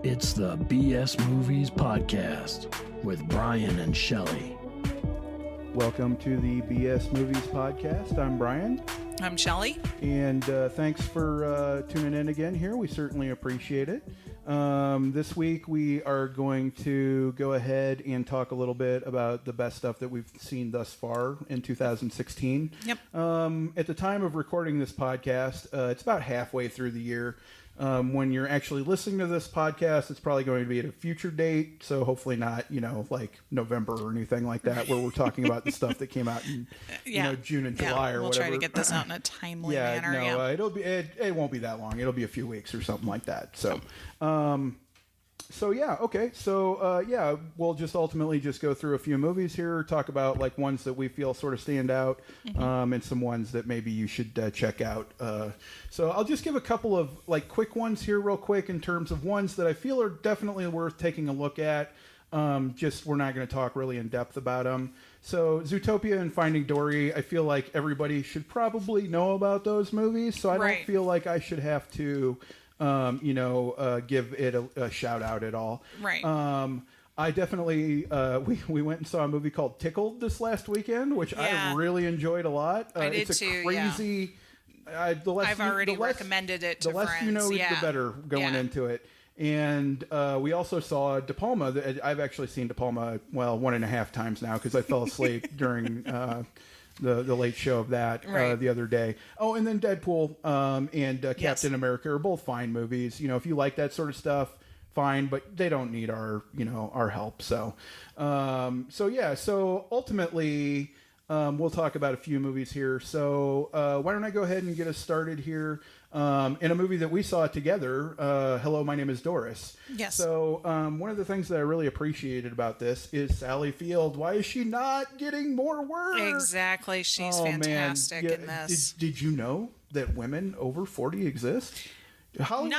It's the BS Movies Podcast with Brian and Shelly. Welcome to the BS Movies Podcast. I'm Brian. I'm Shelly. And thanks for tuning in again here. We certainly appreciate it. This week we are going to go ahead and talk a little bit about the best stuff that we've seen thus far in 2016. Yep. At the time of recording this podcast, it's about halfway through the year. When you're actually listening to this podcast, it's probably going to be at a future date. So hopefully not, like November or anything like that, where we're talking about the stuff that came out in, June and July or we'll whatever. Try to get this out in a timely manner. It won't be that long. It'll be a few weeks or something like that. So, okay. So, we'll just ultimately just go through a few movies here, talk about like ones that we feel sort of stand out, and some ones that maybe you should check out. So I'll just give a couple of like quick ones here real quick in terms of ones that I feel are definitely worth taking a look at. We're not going to talk really in depth about them. So Zootopia and Finding Dory, I feel like everybody should probably know about those movies. So I don't feel like I should have to give it a shout out at all. Right. I definitely, we went and saw a movie called Tickled this last weekend, which I really enjoyed a lot. I did it's too, crazy. I've already recommended it to friends. The less you know, the better going into it. And we also saw De Palma. I've actually seen De Palma, 1.5 times now because I fell asleep during the late show of that the other day. Oh, and then Deadpool and Captain America are both fine movies. If you like that sort of stuff, fine, but they don't need our help. So ultimately, we'll talk about a few movies here. So why don't I go ahead and get us started here in a movie that we saw together. Hello, my name is Doris. Yes. So one of the things that I really appreciated about this is Sally Field. Why is she not getting more work? Exactly. She's fantastic in this. Did you know that women over 40 exist? Hollywood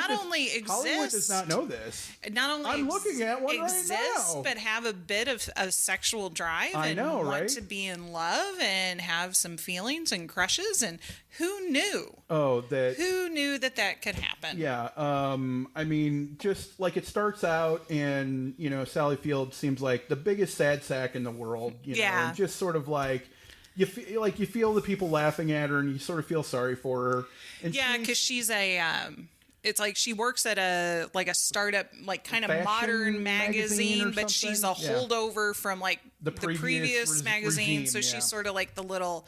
does not know this. Not only I'm looking at one right now, but have a bit of a sexual drive and want to be in love and have some feelings and crushes. And who knew? Who knew that could happen? Yeah. Just like it starts out, and Sally Field seems like the biggest sad sack in the world. And just sort of like. You feel the people laughing at her, and you sort of feel sorry for her. And because she's a. It's like she works at a startup, kind of modern magazine, but she's a holdover from the previous magazine. Regime, so she's sort of like the little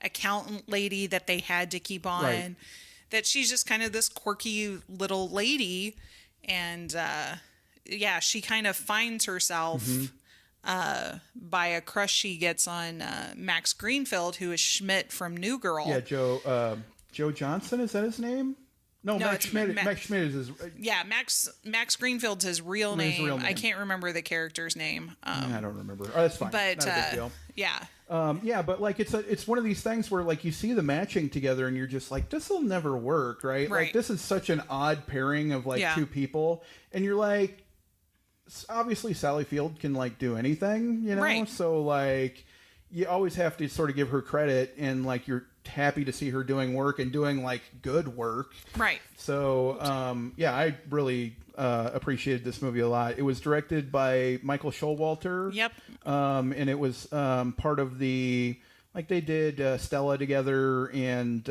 accountant lady that they had to keep on. Right. That she's just kind of this quirky little lady, and she kind of finds herself by a crush she gets on Max Greenfield, who is Schmidt from New Girl. Yeah, Joe Johnson, is that his name? No, Max Schmidt is his... Yeah, Max Greenfield's his real name. I can't remember the character's name. I don't remember. Oh, that's fine. But, not a big deal. Yeah. But it's one of these things where you see the matching together and you're just like, this will never work, right? Like this is such an odd pairing of two people, and you're like, obviously Sally Field can do anything, Right. So you always have to sort of give her credit, and you're happy to see her doing work and doing good work. Right. So I really appreciated this movie a lot. It was directed by Michael Showalter. Yep. And it was part of the they did Stella together and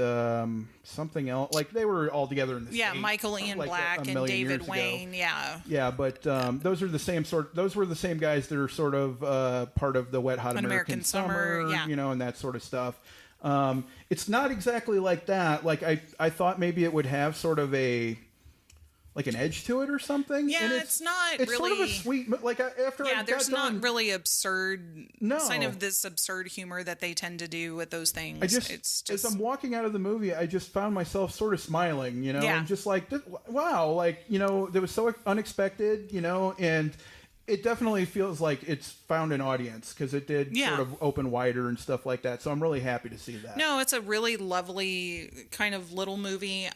something else. They were all together in the same, Michael Ian Black and David Wayne. Yeah, but those are the same sort. Those were the same guys that are sort of part of the Wet Hot American Summer, and that sort of stuff. It's not exactly like that. I thought maybe it would have sort of an edge to it or something. Yeah, and it's not it's really... sort of a sweet... after I there's got not done, really absurd... Kind of this absurd humor that they tend to do with those things. It's just... As I'm walking out of the movie, I just found myself sort of smiling, and just wow, that was so unexpected, and... It definitely feels like it's found an audience because it did sort of open wider and stuff like that. So I'm really happy to see that. No, it's a really lovely kind of little movie.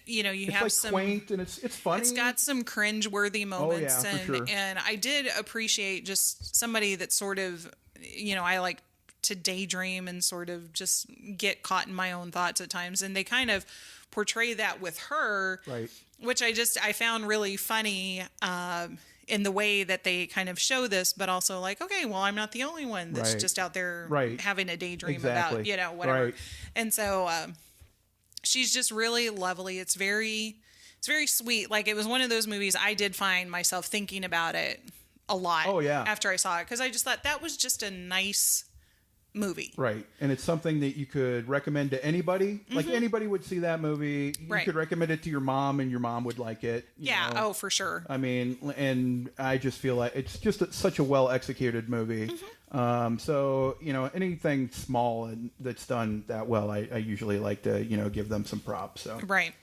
You have some quaint and it's funny. It's got some cringe-worthy moments, for sure. And I did appreciate just somebody that sort of, I like to daydream and sort of just get caught in my own thoughts at times. And they kind of portray that with her, right? Which I found really funny in the way that they kind of show this, but also like, okay, well, I'm not the only one that's just out there having a daydream about, whatever. Right. And so she's just really lovely. It's very sweet. Like, it was one of those movies I did find myself thinking about it a lot. Oh, yeah. After I saw it, because I just thought that was just a nice movie. Right. And it's something that you could recommend to anybody. Mm-hmm. Like, anybody would see that movie. You could recommend it to your mom, and your mom would like it. You know? Oh, for sure. I mean, and I just feel like it's just such a well-executed movie. Mm-hmm. So, anything small and that's done that well, I usually like to, give them some props. So. Right.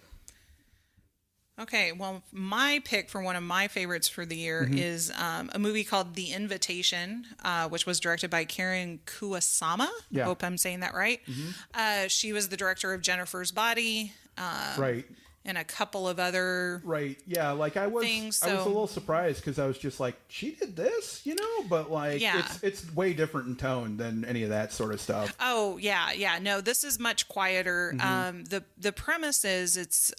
Okay, well, my pick for one of my favorites for the year is a movie called The Invitation, which was directed by Karen Kuwasama. I hope I'm saying that right. Mm-hmm. She was the director of Jennifer's Body. Right. And a couple of other like I was things, I was a little surprised because I was just like, she did this, but like it's way different in tone than any of that sort of stuff. Oh, yeah. No, this is much quieter. Mm-hmm. The premise is it's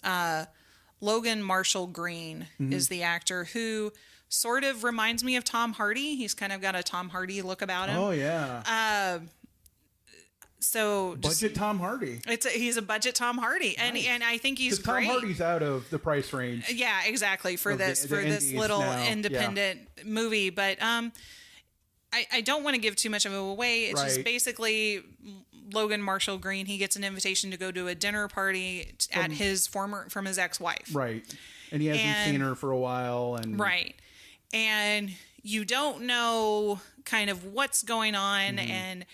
Logan Marshall Green is the actor who sort of reminds me of Tom Hardy. He's kind of got a Tom Hardy look about him. Oh, yeah. So budget Tom Hardy. He's a budget Tom Hardy, and I think he's great. Tom Hardy's out of the price range. Yeah, exactly for this little independent movie. But I don't want to give too much of it away. It's just basically Logan Marshall Green. He gets an invitation to go to a dinner party at from his ex-wife. Right, and he hasn't seen her for a while, and and you don't know kind of what's going on, and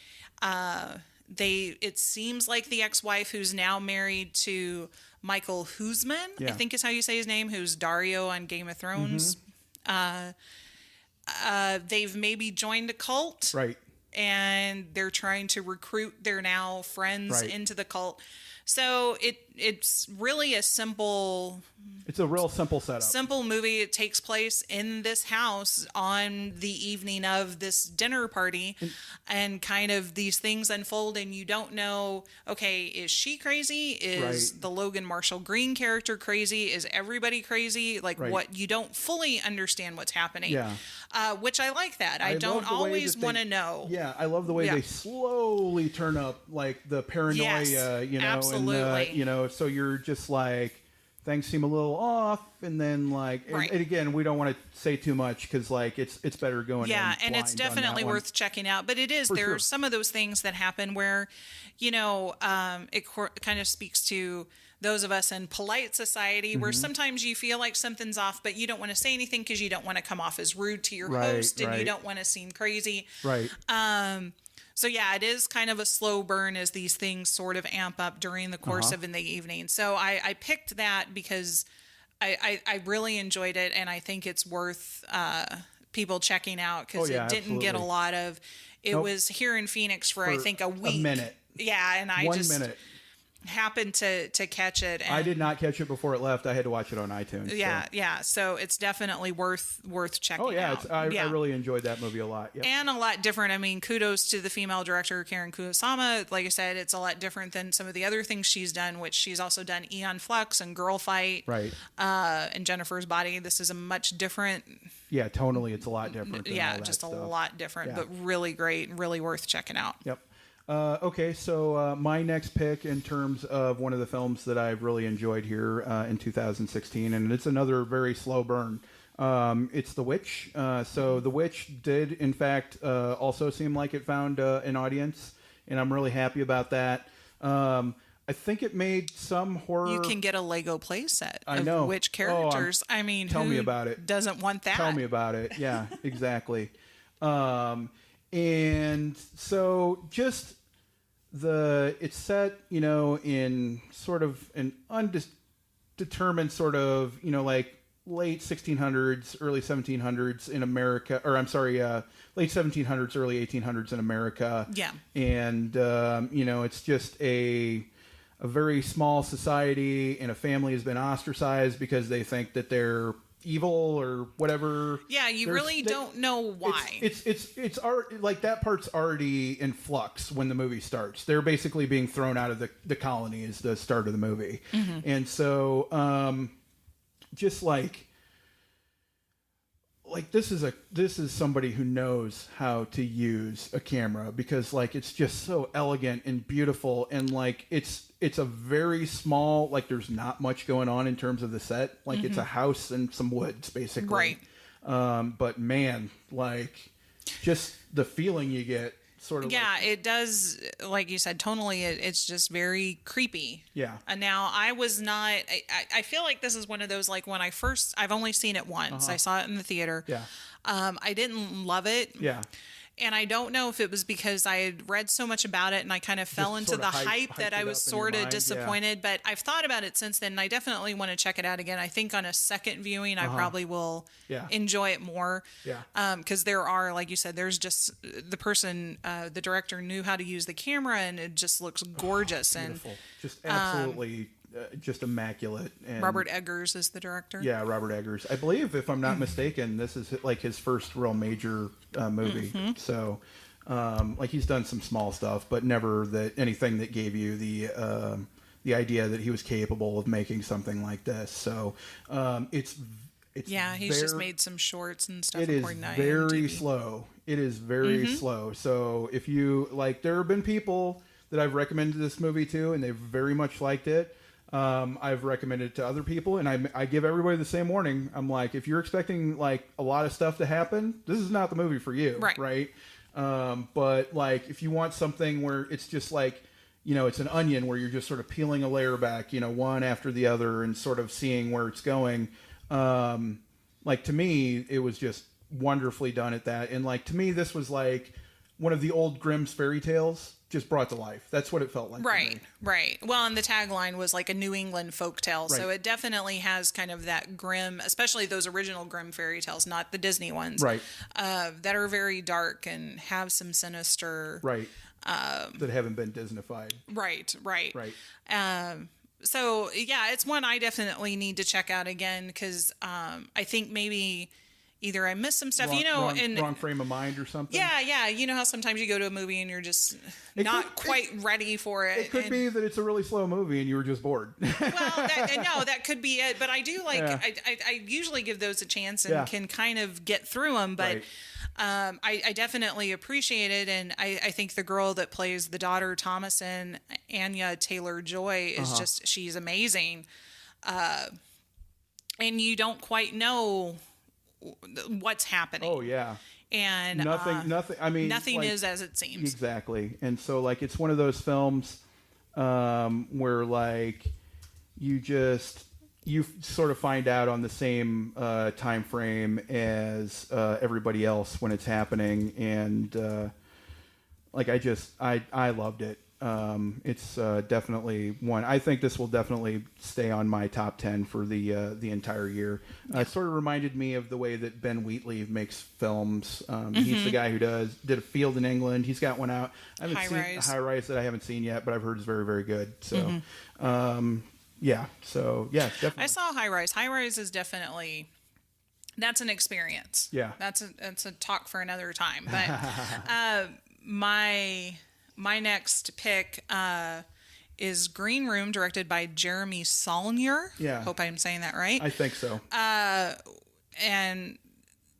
it seems like the ex-wife, who's now married to Michael Huisman, I think is how you say his name, who's Dario on Game of Thrones. They've maybe joined a cult. Right. And they're trying to recruit their now friends into the cult. So it's really a simple... It's a real simple setup. Simple movie. It takes place in this house on the evening of this dinner party, and kind of these things unfold, and you don't know, okay, is she crazy? Is the Logan Marshall Green character crazy? Is everybody crazy? Like, what? You don't fully understand what's happening. Yeah. Which I like that. I don't always want to know. Yeah, I love the way they slowly turn up, like, the paranoia, absolutely. And, so you're just like, things seem a little off, and then like, and again, we don't want to say too much because like it's better going. Yeah, and it's definitely worth checking out. But it is there are some of those things that happen where, it kind of speaks to those of us in polite society where sometimes you feel like something's off, but you don't want to say anything because you don't want to come off as rude to your host, and you don't want to seem crazy. Right. So yeah, it is kind of a slow burn as these things sort of amp up during the course of the evening. So I picked that because I really enjoyed it, and I think it's worth people checking out because it didn't get a lot of. It was here in Phoenix for I think a week. A minute. Yeah, and I 1 minute. Happened to catch it. And I did not catch it before it left. I had to watch it on iTunes. Yeah. So it's definitely worth checking out. Oh yeah, I really enjoyed that movie a lot. Yep. And a lot different. I mean, kudos to the female director Karen Kuwasama. Like I said, it's a lot different than some of the other things she's done, which she's also done Aeon Flux and Girl Fight, and Jennifer's Body. This is a much different. Yeah, tonally, it's a lot different. Just a lot different, but really great, really worth checking out. Yep. Okay, so my next pick in terms of one of the films that I've really enjoyed here in 2016, and it's another very slow burn. It's The Witch. So The Witch did, in fact, also seem like it found an audience, and I'm really happy about that. I think it made some horror... You can get a Lego playset of witch characters. I mean, tell me about it. Doesn't want that? Tell me about it. Yeah, exactly. And so just it's set, in sort of an undetermined sort of, like late 1600s, early 1700s in America, or I'm sorry, late 1700s, early 1800s in America. Yeah. And, it's just a very small society, and a family has been ostracized because they think that they're evil or whatever. Yeah, you really don't know why. It's like that part's already in flux when the movie starts. They're basically being thrown out of the colony is the start of the movie. And so just like this is somebody who knows how to use a camera, because like it's just so elegant and beautiful, and like it's a very small, like there's not much going on in terms of the set, like it's a house and some woods basically, right? But man, like just the feeling you get, sort of. Yeah, it does, like you said, tonally it's just very creepy. Yeah. And now I was not, I feel like this is one of those, like when I've only seen it once. I saw it in the theater. Yeah. I didn't love it. Yeah. And I don't know if it was because I had read so much about it and I kind of fell into the hype that I was sort of disappointed. Yeah. But I've thought about it since then, and I definitely want to check it out again. I think on a second viewing, I probably will enjoy it more. Yeah. Because there are, like you said, there's just the person, the director knew how to use the camera, and it just looks gorgeous. Beautiful. Just absolutely just immaculate. And Robert Eggers is the director. Yeah, Robert Eggers. I believe, if I'm not mistaken, this is like his first real major movie. So, like he's done some small stuff, but never anything that gave you the idea that he was capable of making something like this. So, it's he's just made some shorts and stuff. It is very slow. It is very slow. So if you like, there have been people that I've recommended this movie to, and they've very much liked it. I've recommended it to other people, and I give everybody the same warning. I'm like, if you're expecting like a lot of stuff to happen, this is not the movie for you, right? But like, if you want something where it's just like, it's an onion where you're just sort of peeling a layer back, one after the other, and sort of seeing where it's going. Like, to me, it was just wonderfully done at that. And like, to me, this was like one of the old Grimm's fairy tales just brought to life. That's what it felt like. Right. Well, and the tagline was like a New England folktale. So it definitely has kind of that Grimm, especially those original Grimm fairy tales, not the Disney ones. Right. That are very dark and have some sinister. Right. That haven't been Disneyfied. Right. Right. So yeah, it's one I definitely need to check out again, because I think maybe either I missed some stuff, wrong frame of mind or something. Yeah. You know how sometimes you go to a movie and you're just not quite ready for it. It could be that it's a really slow movie and you were just bored. Well, that could be it. But I do like, I usually give those a chance and can kind of get through them. But I definitely appreciate it. And I think the girl that plays the daughter, Thomason, Anya Taylor-Joy, is she's amazing. And you don't quite know what's happening. Oh yeah. And nothing. I mean, nothing is as it seems. Exactly. And so like, it's one of those films where like you sort of find out on the same time frame as everybody else when it's happening, and like I loved it. It's definitely one. I think this will definitely stay on my top 10 for the entire year. It sort of reminded me of the way that Ben Wheatley makes films. He's the guy who did A Field in England. He's got one out. I haven't seen High Rise that I haven't seen yet, but I've heard it's very, very good. So, yeah. So yeah, definitely. I saw High Rise. High Rise is definitely. That's an experience. Yeah. That's a talk for another time. But my next pick is Green Room, directed by Jeremy Saulnier. Yeah. Hope I'm saying that right. I think so. And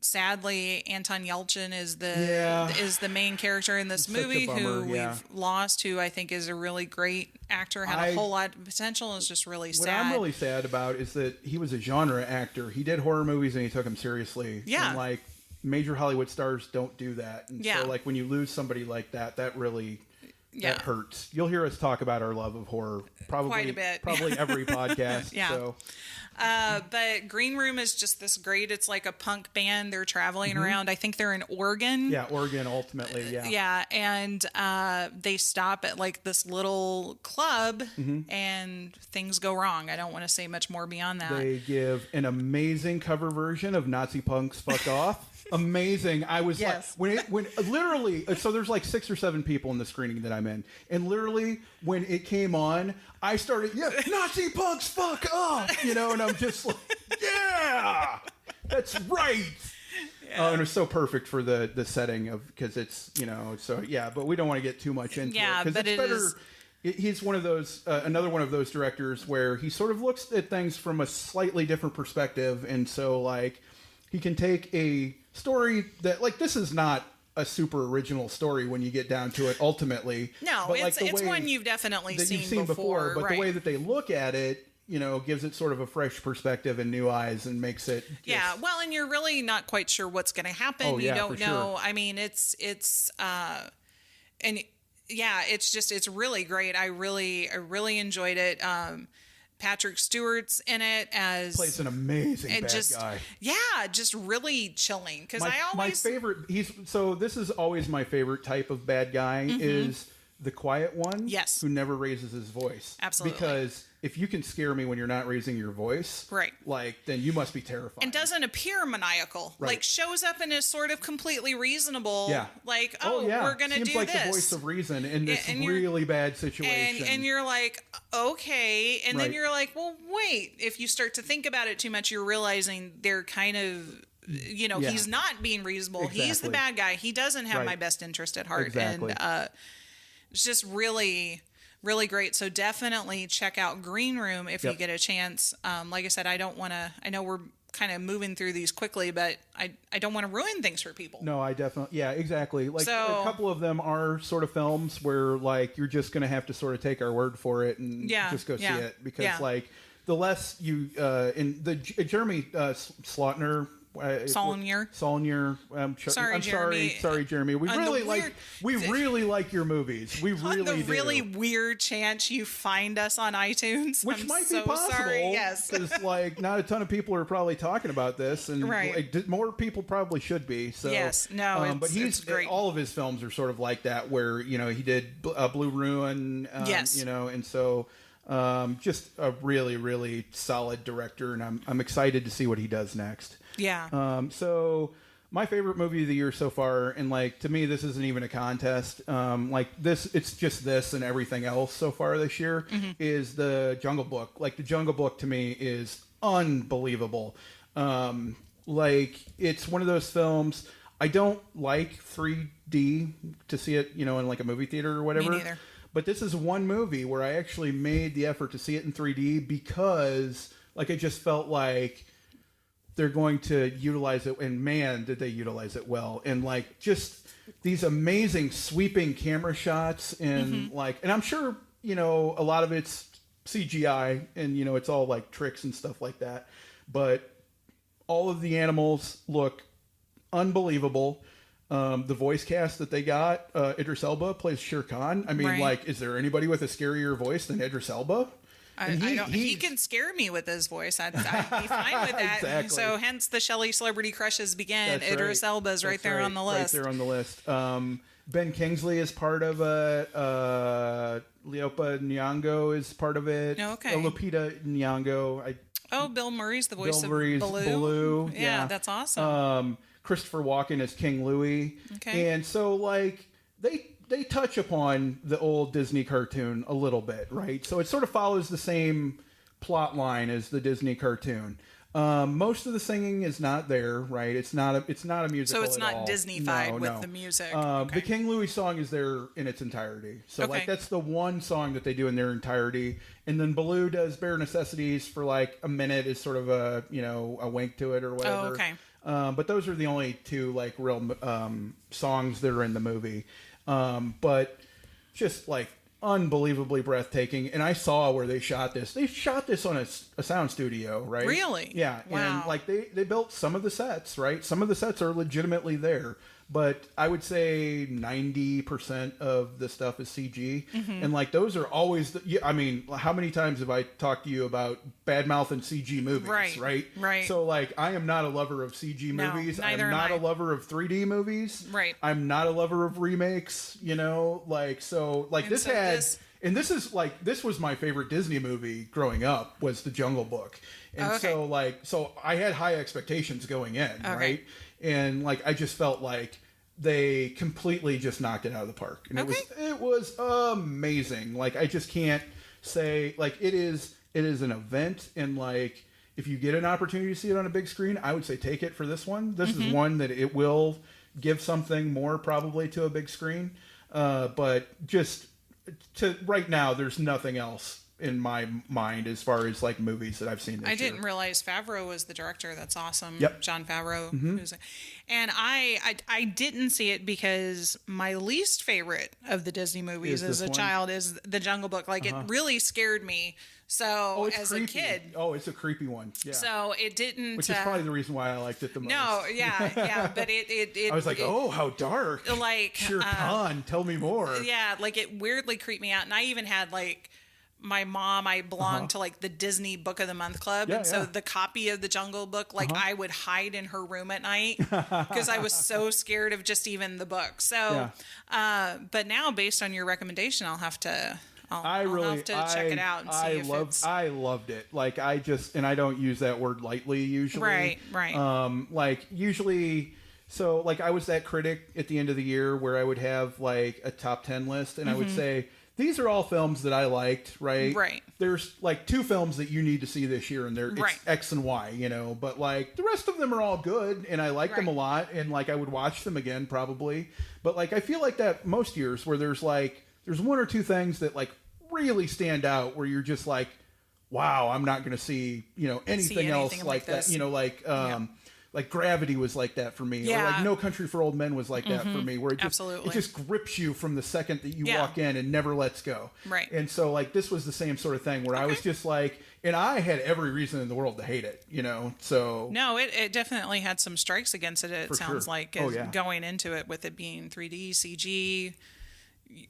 sadly, Anton Yelchin is the main character in this movie, who we've lost, who I think is a really great actor, had a whole lot of potential, and is just really sad. What I'm really sad about is that he was a genre actor. He did horror movies and he took them seriously. Yeah. And like, major Hollywood stars don't do that. And so like, when you lose somebody like that, that really that hurts. You'll hear us talk about our love of horror probably quite a bit. Probably every podcast. Yeah. So. But Green Room is just this great, it's like a punk band. They're traveling around. I think they're in Oregon. Yeah, Oregon, ultimately, yeah. Yeah, and they stop at like this little club and things go wrong. I don't want to say much more beyond that. They give an amazing cover version of Nazi Punk's Fuck Off. Amazing. I was like, when literally, so there's like 6 or 7 people in the screening that I'm in, and literally when it came on, I started, Nazi Punks Fuck Off, and I'm just like, yeah. That's right. Yeah. And it was so perfect for the setting of, because it's, so yeah, but we don't want to get too much into it. Because it's better. He's one of those, another one of those directors where he sort of looks at things from a slightly different perspective. And so, like, he can take a story that, like, this is not a super original story when you get down to it ultimately. No, but it's one you've definitely seen before. But the way that they look at it, gives it sort of a fresh perspective and new eyes and makes it. Well, and you're really not quite sure what's going to happen. Oh, yeah, you don't know. Sure. I mean, it's it's really great. I really enjoyed it. Patrick Stewart's in it as plays an amazing bad guy. Yeah, just really chilling. Because my favorite. This is always my favorite type of bad guy is the quiet one. Yes, who never raises his voice. Absolutely, because if you can scare me when you're not raising your voice, right, then you must be terrifying. And doesn't appear maniacal. Right. Like shows up and is sort of completely reasonable. Yeah. Like, we're gonna do Seems like this. the voice of reason in this really bad situation. And you're like, okay. And then you're like, well, wait. If you start to think about it too much, you're realizing they're kind of, he's not being reasonable. Exactly. He's the bad guy. He doesn't have my best interest at heart. Exactly. And it's just really, really great. So definitely check out Green Room if you get a chance. Like I said, I know we're kind of moving through these quickly, but I don't want to ruin things for people. No, I definitely, exactly. Like a couple of them are sort of films where like you're just going to have to sort of take our word for it and just go see it, because like the less you Jeremy Slotner. Saulnier. I'm sorry, Jeremy. We really like your movies. We really do. Really weird chance you find us on iTunes, which might be possible. Sorry. Yes, because like not a ton of people are probably talking about this, and more people probably should be. So yes, no, but it's great. All of his films are sort of like that, where he did Blue Ruin. And so. Just a really, really solid director, and I'm excited to see what he does next. Yeah. So my favorite movie of the year so far, and like to me, this isn't even a contest. Like this, it's just this and everything else so far this year is The Jungle Book. Like The Jungle Book to me is unbelievable. Like it's one of those films. I don't like 3D to see it, in like a movie theater or whatever. Me neither. But this is one movie where I actually made the effort to see it in 3D because, like, I just felt like they're going to utilize it, and man, did they utilize it well. And, like, just these amazing sweeping camera shots, and, and I'm sure, a lot of it's CGI, and, it's all, like, tricks and stuff like that. But all of the animals look unbelievable. The voice cast that they got, Idris Elba plays Shere Khan. I mean, like, is there anybody with a scarier voice than Idris Elba? He can scare me with his voice. I'd be fine with that. Exactly. So hence the Shelly Celebrity Crushes begin. That's Idris Elba's right there on the list. Right there on the list. Ben Kingsley is part of it. Leopa Nyong'o is part of it. Okay. Lupita Nyong'o. Bill Murray's the voice of Baloo. Yeah, that's awesome. Christopher Walken as King Louie. Okay. And so, like, they touch upon the old Disney cartoon a little bit, right? So it sort of follows the same plot line as the Disney cartoon. Most of the singing is not there, right? It's not a musical. So it's not all. Disney-fied with the music. The King Louie song is there in its entirety. So like that's the one song that they do in their entirety. And then Baloo does Bare Necessities for like a minute, is sort of a a wink to it or whatever. Oh, okay. But those are the only two like real songs that are in the movie. But just like unbelievably breathtaking. And I saw where they shot this. They shot this on a sound studio, right? Really? Yeah. Wow. And like they built some of the sets, right? Some of the sets are legitimately there. But I would say 90% of the stuff is CG. And like those are always, I mean, how many times have I talked to you about bad mouth and CG movies, right? So like I am not a lover of CG movies. I'm not a lover of 3D movies. Right. I'm not a lover of remakes, like, so like this was my favorite Disney movie growing up, was The Jungle Book. And so I had high expectations going in, right? And like I just felt like they completely just knocked it out of the park, and it was amazing. Like I just can't say, like, it is an event, and like if you get an opportunity to see it on a big screen, I would say take it for this one. This is one that it will give something more probably to a big screen. But just to right now, there's nothing else in my mind as far as like movies that I've seen this year. Didn't realize Favreau was the director. That's awesome. Yep. John Favreau. And I didn't see it because my least favorite of the Disney movies as a child is The Jungle Book. Like, it really scared me. So as creepy. a kid. Oh, it's a creepy one. Yeah. So it didn't. Which is probably the reason why I liked it the most. No, yeah. But it I was like, oh, how dark. Like, Shere Khan, tell me more. Yeah, like it weirdly creeped me out. And I even had like my mom, I belonged to like the Disney Book of the Month Club. And so the copy of the Jungle Book, like I would hide in her room at night because I was so scared of just even the book. So, but now based on your recommendation, I'll have to, I'll have to check it out and see if it's... I loved it. Like I don't use that word lightly usually. Right. Like usually, so like I was that critic at the end of the year where I would have like a top 10 list and I would say, these are all films that I liked, right? Right. There's like 2 films that you need to see this year, and it's X and Y, you know. But like the rest of them are all good, and I like them a lot, and like I would watch them again probably. But like I feel like that most years where there's 1 or 2 things that like really stand out where you're just like, wow, I'm not going to see anything else like that, like Gravity was like that for me. Or like No Country for Old Men was like that for me, where it just grips you from the second that you walk in and never lets go. Right. And so like this was the same sort of thing where I was just like, and I had every reason in the world to hate it, so. No, it definitely had some strikes against it. It sounds like going into it with it being 3D, CG,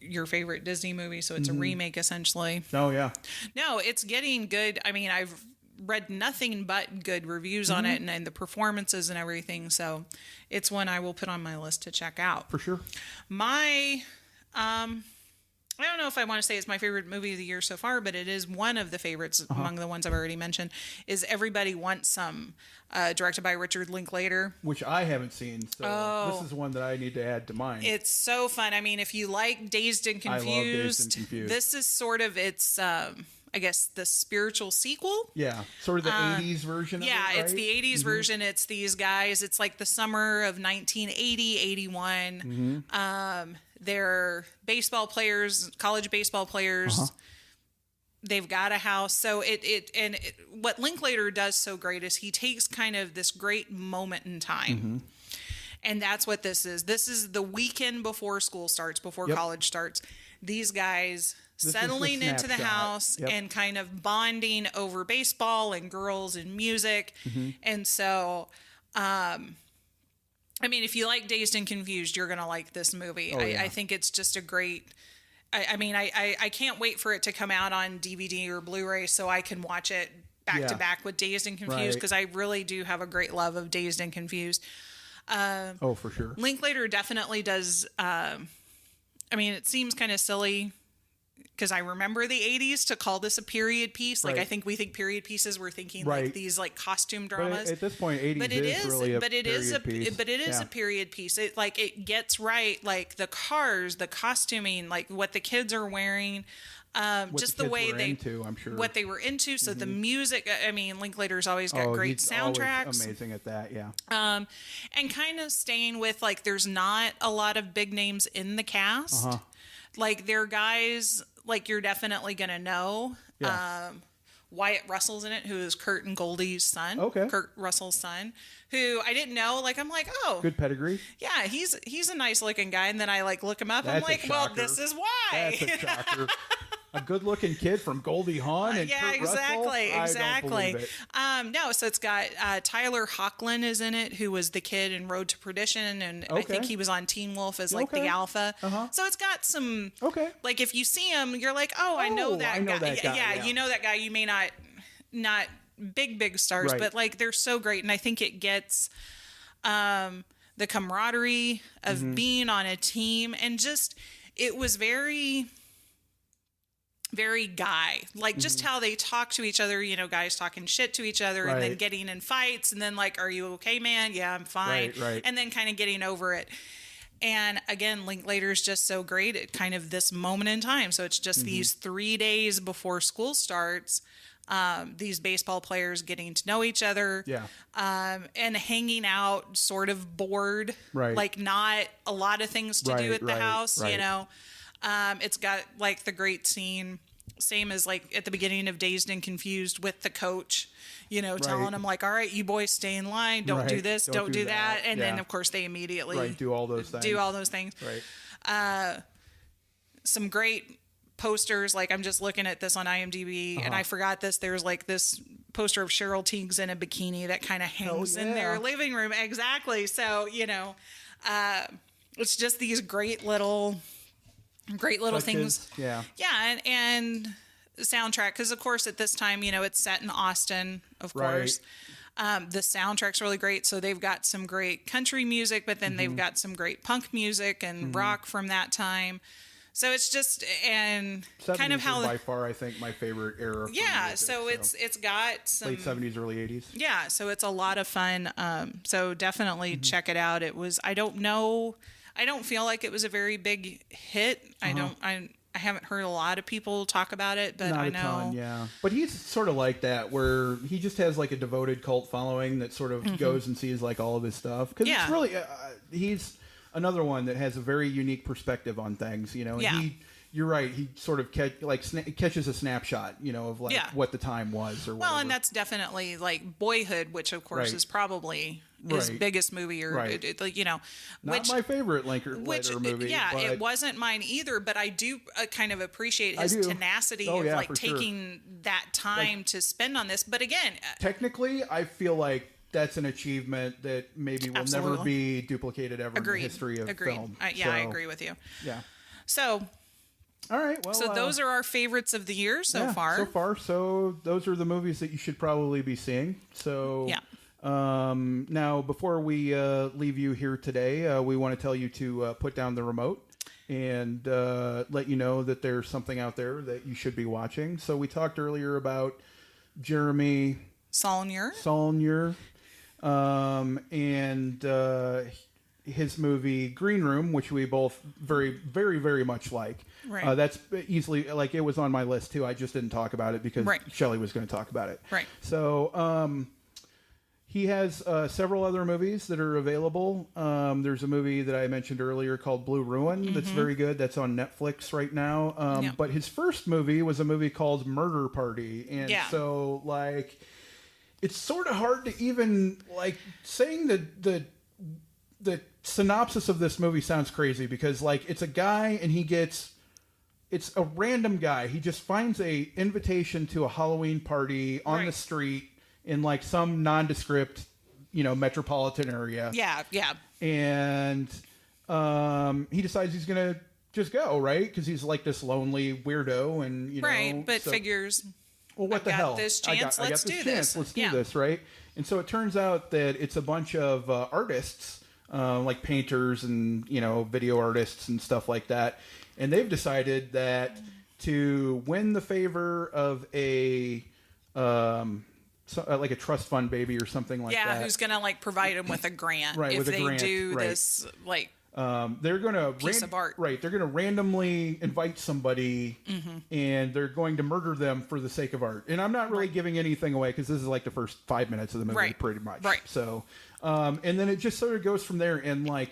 your favorite Disney movie. So it's a remake essentially. Oh yeah. No, it's getting good. I mean, I've read nothing but good reviews on it and the performances and everything. So it's one I will put on my list to check out. For sure. My, I don't know if I want to say it's my favorite movie of the year so far, but it is one of the favorites among the ones I've already mentioned, is Everybody Wants Some, directed by Richard Linklater. Which I haven't seen, so this is one that I need to add to mine. It's so fun. I mean, if you like Dazed and Confused, I love Dazed and Confused. This is sort of its... I guess the spiritual sequel. Yeah, sort of the 80s version of it, right? It's the 80s version. It's these guys. It's like the summer of 1980, 81. They're baseball players, college baseball players. They've got a house. So what Linklater does so great is he takes kind of this great moment in time. And that's what this is. This is the weekend before school starts, before college starts. These guys... settling into the house and kind of bonding over baseball and girls and music. And so, I mean, if you like Dazed and Confused, you're going to like this movie. I think it's just a great, I can't wait for it to come out on DVD or Blu-ray so I can watch it back to back with Dazed and Confused, because I really do have a great love of Dazed and Confused. For sure. Linklater definitely does, I mean, it seems kind of silly because I remember the 80s to call this a period piece. Like, I think we think period pieces, we're thinking like these like costume dramas. But at this point, 80s is really a period piece. But it is a period piece. It gets right, like the cars, the costuming, like what the kids are wearing, just the way what they were into. So the music, I mean, Linklater's always got great soundtracks. Always amazing at that, yeah. And kind of staying with like, there's not a lot of big names in the cast. Like they're guys like you're definitely gonna know. Wyatt Russell's in it, who is Kurt and Goldie's son. Kurt Russell's son, who I didn't know. Like I'm like, oh, good pedigree. Yeah, he's a nice looking guy, and then I like look him up. I'm like, well, this is why. That's a shocker. A good-looking kid from Goldie Hawn and Kurt Russell? Exactly. I don't believe it. No, so it's got Tyler Hoechlin is in it, who was the kid in Road to Perdition, and I think he was on Teen Wolf as like the alpha. So it's got some like if you see him, you're like, oh, I know that guy. Yeah, you know that guy. You may not big stars, but like they're so great, and I think it gets the camaraderie of being on a team, and just it was very guy, like just how they talk to each other, guys talking shit to each other and then getting in fights and then like, are you okay, man? Yeah, I'm fine. And then kind of getting over it. And again, Linklater's just so great at kind of this moment in time. So it's just these 3 days before school starts. these baseball players getting to know each other. Yeah. And hanging out sort of bored. Right. Like not a lot of things to do at the house, you know. It's got like the great scene, same as like at the beginning of Dazed and Confused with the coach, you know, telling them like, all right, you boys stay in line. Don't do this. Don't do that. And then of course they immediately do all those things. Right. Some great posters. Like I'm just looking at this on IMDb and I forgot this. There's like this poster of Cheryl Tiegs in a bikini that kind of hangs in their living room. Exactly. So, you know, it's just these great little things. Yeah. Yeah. And soundtrack. Cause of course at this time, you know, it's set in Austin, of course. The soundtrack's really great. So they've got some great country music, but then they've got some great punk music and rock from that time. So it's just, and kind of how by far, I think my favorite era. Yeah. Music, so it's got some late 70s, early 80s. Yeah. So it's a lot of fun. So definitely check it out. It was, I don't feel like it was a very big hit. I haven't heard a lot of people talk about it, but I know. Not a ton, yeah. But he's sort of like that, where he just has like a devoted cult following that sort of goes and sees like all of his stuff. Because it's really, he's another one that has a very unique perspective on things, you know. And you're right. He sort of catches a snapshot, you know, of like what the time was, or whatever. Well, and that's definitely like Boyhood, which of course is probably his biggest movie, or you know, not my favorite Linklater movie. Yeah, but it wasn't mine either, but I do kind of appreciate his tenacity of like taking that time to spend on this. But again, technically, I feel like that's an achievement that maybe will never be duplicated ever in the history of film. I agree with you. Yeah. So. All right. Well, so those are our favorites of the year so far. So those are the movies that you should probably be seeing. So now, before we leave you here today, we want to tell you to put down the remote and let you know that there's something out there that you should be watching. So we talked earlier about Jeremy Saulnier, and his movie Green Room, which we both very, very, very much like. Right. That's easily, like, it was on my list too. I just didn't talk about it because Shelly was going to talk about it. Right. So he has several other movies that are available. There's a movie that I mentioned earlier called Blue Ruin that's very good. That's on Netflix right now. But his first movie was a movie called Murder Party. And so, like, it's sort of hard to even, like, saying the synopsis of this movie sounds crazy because, like, it's a guy and it's a random guy. He just finds a invitation to a Halloween party on the street in like some nondescript, you know, metropolitan area. Yeah. And he decides he's going to just go, right? Because he's like this lonely weirdo and, you know. Right, but figures, well, what the hell? This chance, let's do this. Let's do this, right? And so it turns out that it's a bunch of artists, like painters and, you know, video artists and stuff like that. And they've decided that to win the favor of a like a trust fund baby or something like that. Yeah, who's going to like provide them with a grant if they do this like they're going to piece of art. Right, they're going to randomly invite somebody and they're going to murder them for the sake of art. And I'm not really giving anything away because this is like the first 5 minutes of the movie pretty much. Right. So and then it just sort of goes from there, and like,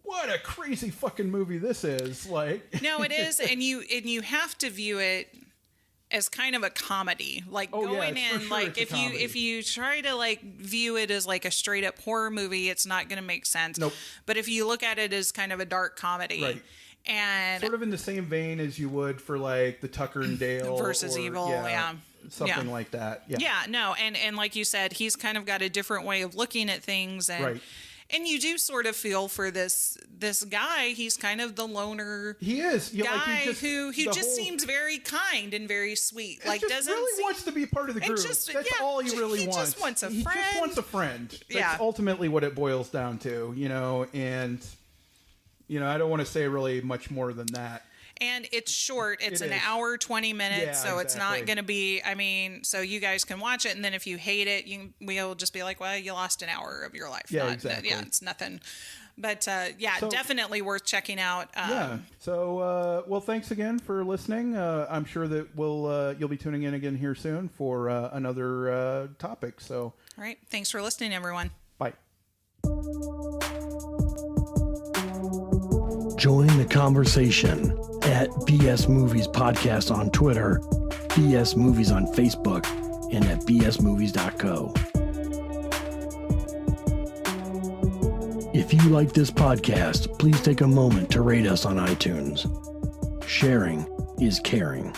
what a crazy fucking movie this is. Like, no, it is, and you have to view it as kind of a comedy. Like going in, like if you try to like view it as like a straight up horror movie, it's not going to make sense. Nope. But if you look at it as kind of a dark comedy, and sort of in the same vein as you would for like the Tucker and Dale versus Evil, something like that. And like you said, he's kind of got a different way of looking at things, and and you do sort of feel for this guy. He's kind of the loner. He is guy who just seems very kind and very sweet. Like just really wants to be part of the group. That's all he really wants. He just wants a friend. He just wants a friend. That's ultimately what it boils down to, you know. And you know, I don't want to say really much more than that. And it's short. It's an hour, 20 minutes. So it's not going to be, I mean, so you guys can watch it. And then if you hate it, we'll just be like, well, you lost an hour of your life. Yeah, exactly. Yeah, it's nothing. But so, definitely worth checking out. So, well, thanks again for listening. I'm sure that you'll be tuning in again here soon for another topic. So, all right. Thanks for listening, everyone. Bye. Join the conversation at BS Movies Podcast on Twitter, BS Movies on Facebook, and at bsmovies.co. If you like this podcast, please take a moment to rate us on iTunes. Sharing is caring.